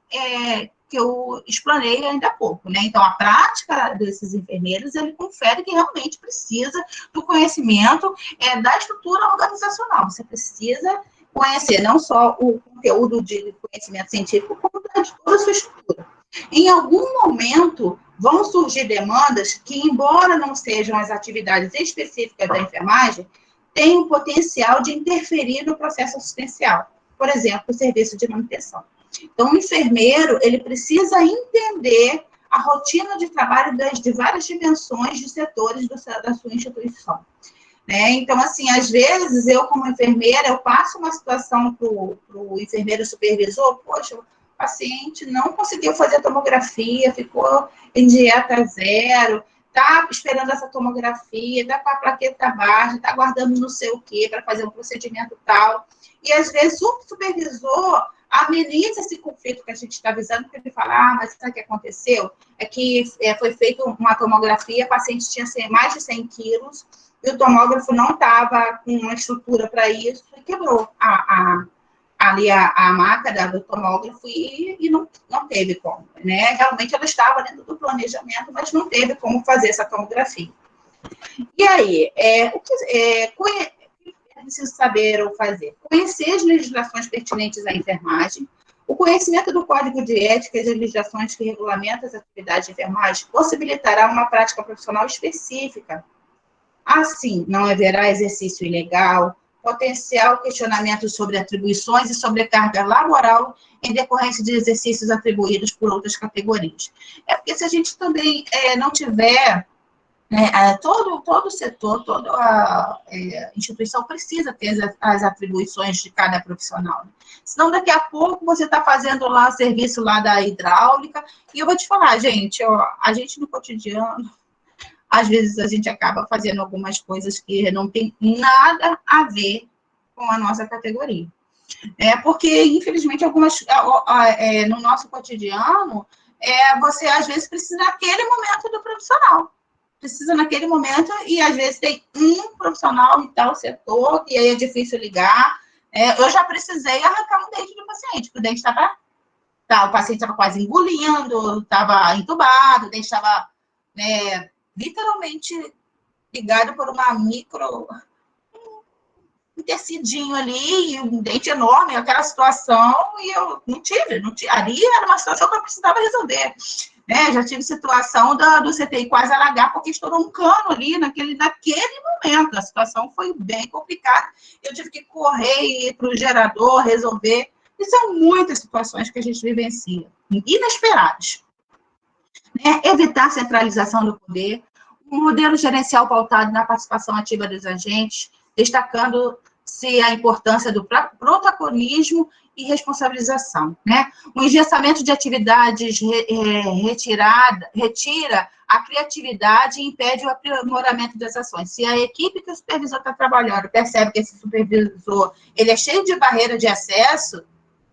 que eu explanei ainda há pouco, né? Então, a prática desses enfermeiros, ele confere que realmente precisa do conhecimento da estrutura organizacional. Você precisa conhecer não só o conteúdo de conhecimento científico, como de toda a sua estrutura. Em algum momento, vão surgir demandas que, embora não sejam as atividades específicas da enfermagem, têm o potencial de interferir no processo assistencial. Por exemplo, o serviço de manutenção. Então, o enfermeiro, ele precisa entender a rotina de trabalho de várias dimensões de setores da sua instituição. Então, assim, às vezes, eu como enfermeira, eu passo uma situação para o enfermeiro supervisor, poxa, o paciente não conseguiu fazer a tomografia, ficou em dieta zero, está esperando essa tomografia, está com a plaqueta baixa, está guardando não sei o quê para fazer um procedimento tal. E, às vezes, o supervisor ameniza esse conflito que a gente está avisando, porque ele fala, mas sabe o que aconteceu? É que foi feita uma tomografia, a paciente tinha mais de 100 quilos, e o tomógrafo não estava com uma estrutura para isso, e quebrou ali a máquina do tomógrafo e não teve como, né? Realmente ela estava dentro do planejamento, mas não teve como fazer essa tomografia. E aí, o que é preciso saber ou fazer? Conhecer as legislações pertinentes à enfermagem, o conhecimento do Código de Ética e das legislações que regulamentam as atividades de enfermagem possibilitará uma prática profissional específica. Assim, não haverá exercício ilegal, potencial questionamento sobre atribuições e sobrecarga laboral em decorrência de exercícios atribuídos por outras categorias. É porque se a gente também não tiver todo o setor, toda a instituição precisa ter as atribuições de cada profissional. Senão, daqui a pouco, você está fazendo lá o serviço lá da hidráulica, e eu vou te falar, gente, a gente no cotidiano, às vezes a gente acaba fazendo algumas coisas que não tem nada a ver com a nossa categoria. Porque, infelizmente, no nosso cotidiano, você às vezes precisa naquele momento do profissional. Precisa naquele momento, e às vezes tem um profissional em tal setor, e aí é difícil ligar. Eu já precisei arrancar um dente do paciente, porque o dente estava. O paciente estava quase engolindo, estava entubado, o dente estava literalmente ligado por uma um tecidinho ali, um dente enorme, aquela situação, e eu não tive. Ali era uma situação que eu precisava resolver. Já tive situação do CTI quase alagar, porque estourou um cano ali naquele momento. A situação foi bem complicada. Eu tive que correr e ir para o gerador, resolver. E são muitas situações que a gente vivencia, inesperadas. Evitar a centralização do poder, um modelo gerencial pautado na participação ativa dos agentes, destacando-se a importância do protagonismo e responsabilização. O engessamento de atividades retira a criatividade e impede o aprimoramento das ações. Se a equipe que o supervisor está trabalhando percebe que esse supervisor ele é cheio de barreira de acesso,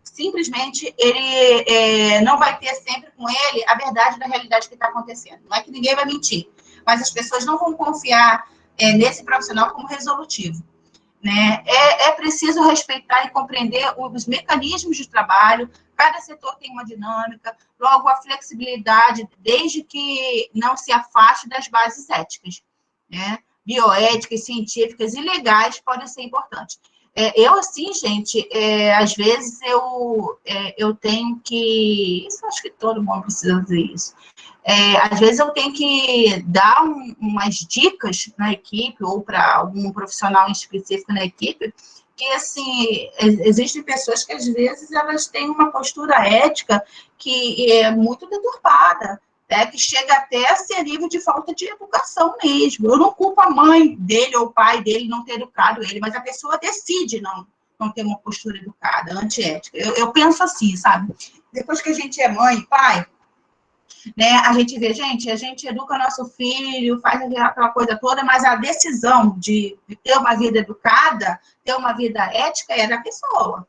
simplesmente ele não vai ter sempre com ele a verdade da realidade que está acontecendo. Não é que ninguém vai mentir, mas as pessoas não vão confiar nesse profissional como resolutivo. É preciso respeitar e compreender os mecanismos de trabalho, cada setor tem uma dinâmica, logo a flexibilidade, desde que não se afaste das bases éticas, bioéticas, científicas e legais podem ser importantes. Assim, gente, às vezes eu tenho que... Isso acho que todo mundo precisa fazer isso. Às vezes eu tenho que dar umas dicas na equipe, ou para algum profissional em específico na equipe, que, assim, existem pessoas que, às vezes, elas têm uma postura ética que é muito deturpada, que chega até a ser nível de falta de educação mesmo. Eu não culpo a mãe dele ou o pai dele não ter educado ele, mas a pessoa decide não ter uma postura educada, antiética. Eu penso assim, sabe? Depois que a gente é mãe e pai, a gente vê, a gente educa nosso filho, faz aquela coisa toda, mas a decisão de ter uma vida educada, ter uma vida ética, é da pessoa.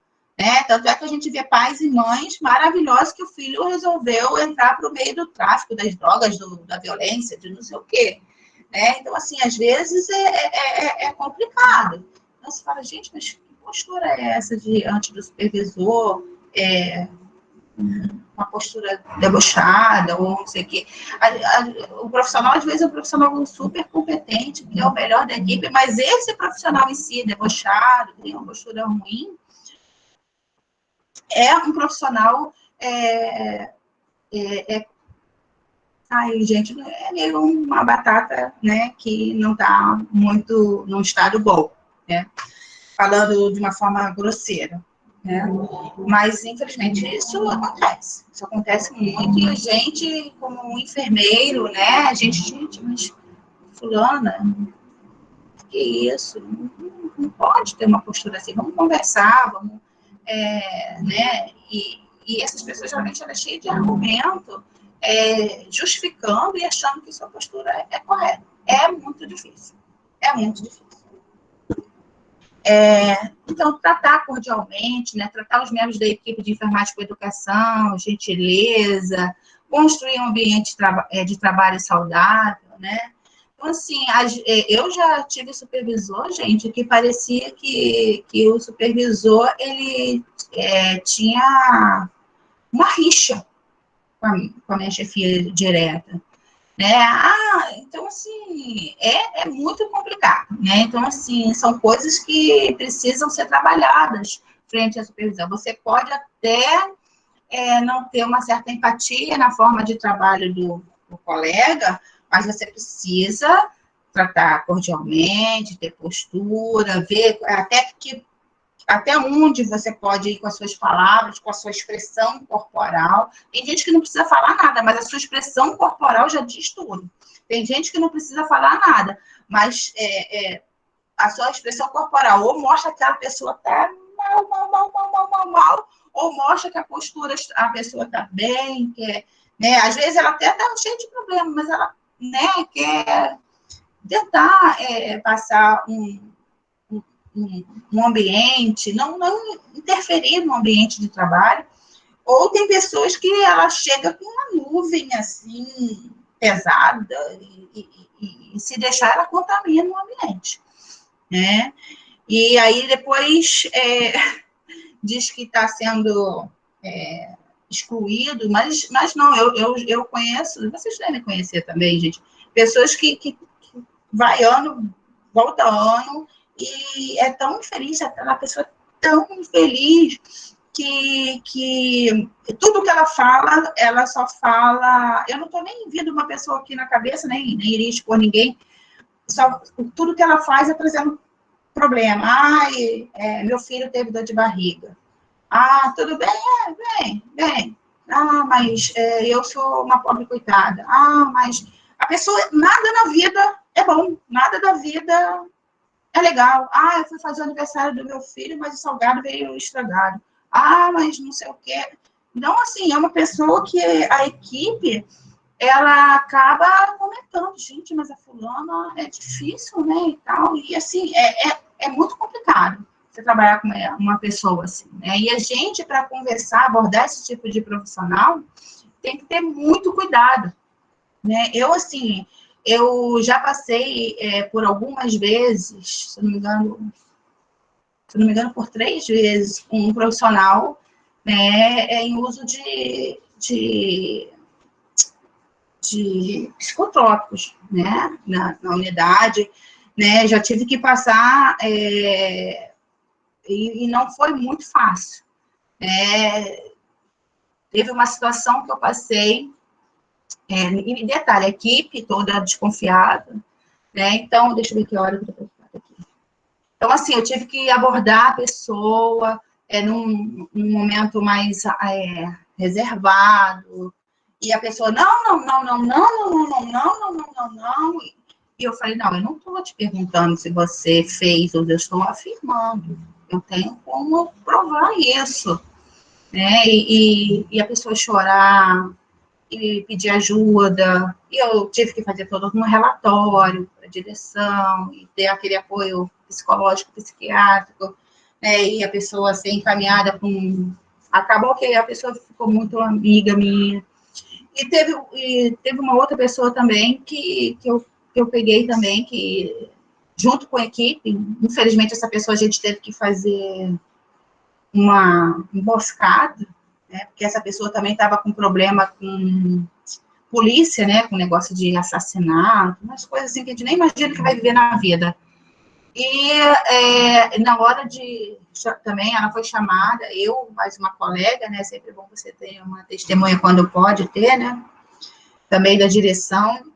Tanto é que a gente vê pais e mães maravilhosos que o filho resolveu entrar para o meio do tráfico, das drogas, da violência, de não sei o quê. Então, assim, às vezes é complicado. Então, você fala, gente, mas que postura é essa diante do supervisor? Uma postura debochada, ou não sei o quê. O profissional, às vezes, é um profissional super competente, que é o melhor da equipe, mas esse profissional em si, debochado, tem uma postura ruim, é um profissional... Ai, gente, é meio uma batata, que não está muito num estado bom, falando de uma forma grosseira. Mas, infelizmente, isso acontece. Isso acontece muito. E a gente, como um enfermeiro, a gente, mas fulana, que isso? Não pode ter uma postura assim. Vamos conversar, vamos... E essas pessoas, realmente, elas cheias de argumento, justificando e achando que sua postura é correta. É muito difícil. É muito difícil. Então, tratar cordialmente, tratar os membros da equipe de enfermagem com educação, gentileza, construir um ambiente de trabalho saudável, Então, assim, eu já tive supervisor, gente, que parecia que o supervisor, ele tinha uma rixa com a minha chefia direta. Então, assim, assim, é muito complicado, né? Então, assim, são coisas que precisam ser trabalhadas frente à supervisão. Você pode até não ter uma certa empatia na forma de trabalho do colega, mas você precisa tratar cordialmente, ter postura, ver até onde você pode ir com as suas palavras, com a sua expressão corporal. Tem gente que não precisa falar nada, mas a sua expressão corporal já diz tudo. Tem gente que não precisa falar nada, mas a sua expressão corporal ou mostra que a pessoa está mal, ou mostra que a pessoa está bem, né? Às vezes ela até está cheia de problemas, mas ela, né, quer tentar passar um ambiente, não interferir no ambiente de trabalho. Ou tem pessoas que ela chega com uma nuvem assim pesada e se deixar ela contamina o ambiente, né? E aí depois diz que está sendo excluído, mas não, eu conheço, vocês devem conhecer também, gente, pessoas que vai ano, volta ano, e é tão infeliz, aquela pessoa tão infeliz que tudo que ela só fala, eu não estou nem vendo uma pessoa aqui na cabeça, nem iria expor ninguém, tudo que ela faz é trazendo problema. Ai, meu filho teve dor de barriga. Ah, tudo bem, bem. Ah, mas eu sou uma pobre coitada. Ah, mas a pessoa, nada na vida é bom, nada da vida é legal. Ah, eu fui fazer o aniversário do meu filho, mas o salgado veio estragado. Ah, mas não sei o quê. Então, assim, é uma pessoa que a equipe, ela acaba comentando, gente, mas a fulana é difícil, né, e tal. E, assim, é muito complicado você trabalhar com uma pessoa assim, né? E a gente, para conversar, abordar esse tipo de profissional, tem que ter muito cuidado, né? Assim, eu já passei por algumas vezes, se não me engano, por 3 vezes, um profissional, né, em uso de psicotrópicos, né, na unidade, né, já tive que passar e não foi muito fácil. Teve uma situação que eu passei, e detalhe, a equipe toda desconfiada, né, então, deixa eu ver que hora que eu estou aqui. Então, assim, eu tive que abordar a pessoa num momento mais reservado, e a pessoa, não. E eu falei, não, eu não estou te perguntando se você fez, ou eu estou afirmando. Eu tenho como provar isso, né? E a pessoa chorar, e pedir ajuda, e eu tive que fazer todo um relatório para a direção, e ter aquele apoio psicológico, psiquiátrico, né? E a pessoa ser encaminhada com... Acabou que a pessoa ficou muito amiga minha. E teve uma outra pessoa também que eu peguei também, que junto com a equipe, infelizmente essa pessoa a gente teve que fazer uma emboscada, né, porque essa pessoa também estava com problema com polícia, né, com negócio de assassinato, umas coisas assim que a gente nem imagina que vai viver na vida. E na hora também ela foi chamada, eu, mais uma colega, né, sempre é bom você ter uma testemunha quando pode ter, né, também da direção,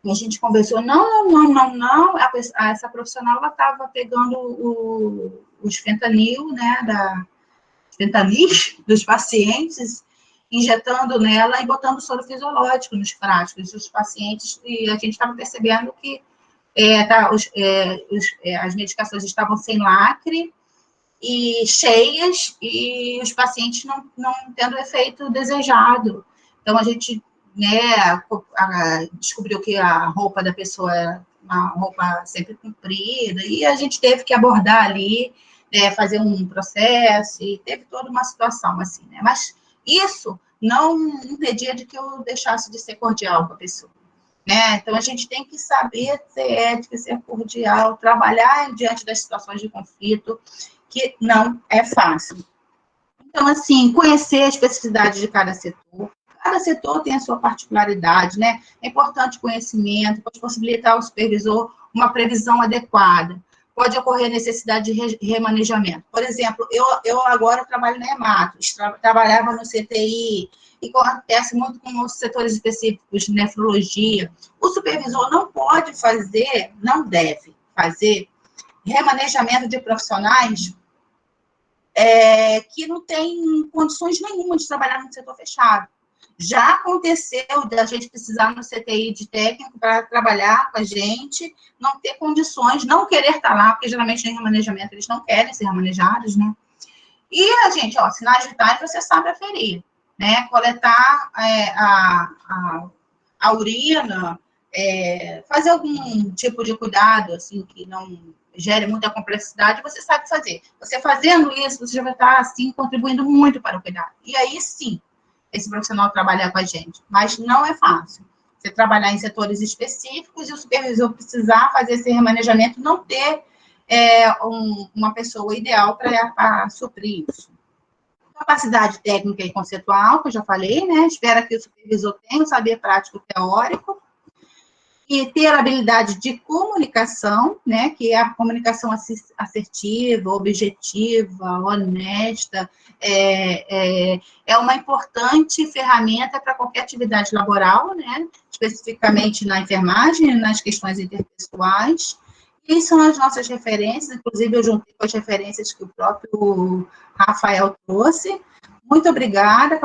e a gente conversou, não, essa profissional, ela estava pegando os fentanil, né, fentanis dos pacientes, injetando nela e botando soro fisiológico nos frascos dos pacientes, e a gente estava percebendo que as medicações estavam sem lacre e cheias, e os pacientes não tendo o efeito desejado. Então, a gente, né, descobriu que a roupa da pessoa era uma roupa sempre comprida, e a gente teve que abordar ali, fazer um processo, e teve toda uma situação assim, né? Mas isso não impedia de que eu deixasse de ser cordial com a pessoa, né? Então, a gente tem que saber ser ético, ser cordial, trabalhar diante das situações de conflito, que não é fácil. Então, assim, conhecer a especificidade de cada setor, Cada setor tem a sua particularidade, né? É importante conhecimento, pode possibilitar ao supervisor uma previsão adequada. Pode ocorrer necessidade de remanejamento. Por exemplo, eu agora trabalho na Hematos, trabalhava no CTI, e acontece muito com os setores específicos de nefrologia. O supervisor não pode fazer, não deve fazer, remanejamento de profissionais que não têm condições nenhuma de trabalhar no setor fechado. Já aconteceu da gente precisar no CTI de técnico para trabalhar com a gente, não ter condições, não querer estar lá, porque geralmente em remanejamento eles não querem ser remanejados, né? E a gente, sinais vitais você sabe aferir, né? Coletar a urina, fazer algum tipo de cuidado, assim, que não gere muita complexidade, você sabe fazer. Você fazendo isso, você já vai estar, assim, contribuindo muito para o cuidado. E aí, sim, esse profissional trabalhar com a gente. Mas não é fácil. Você trabalhar em setores específicos e o supervisor precisar fazer esse remanejamento, não ter uma pessoa ideal para suprir isso. Capacidade técnica e conceitual, que eu já falei, né? Espera que o supervisor tenha o saber prático teórico e ter a habilidade de comunicação, né? Que é a comunicação assertiva, objetiva, honesta, é uma importante ferramenta para qualquer atividade laboral, né? Especificamente na enfermagem, nas questões interpessoais. E são as nossas referências, inclusive eu juntei com as referências que o próprio Rafael trouxe. Muito obrigada.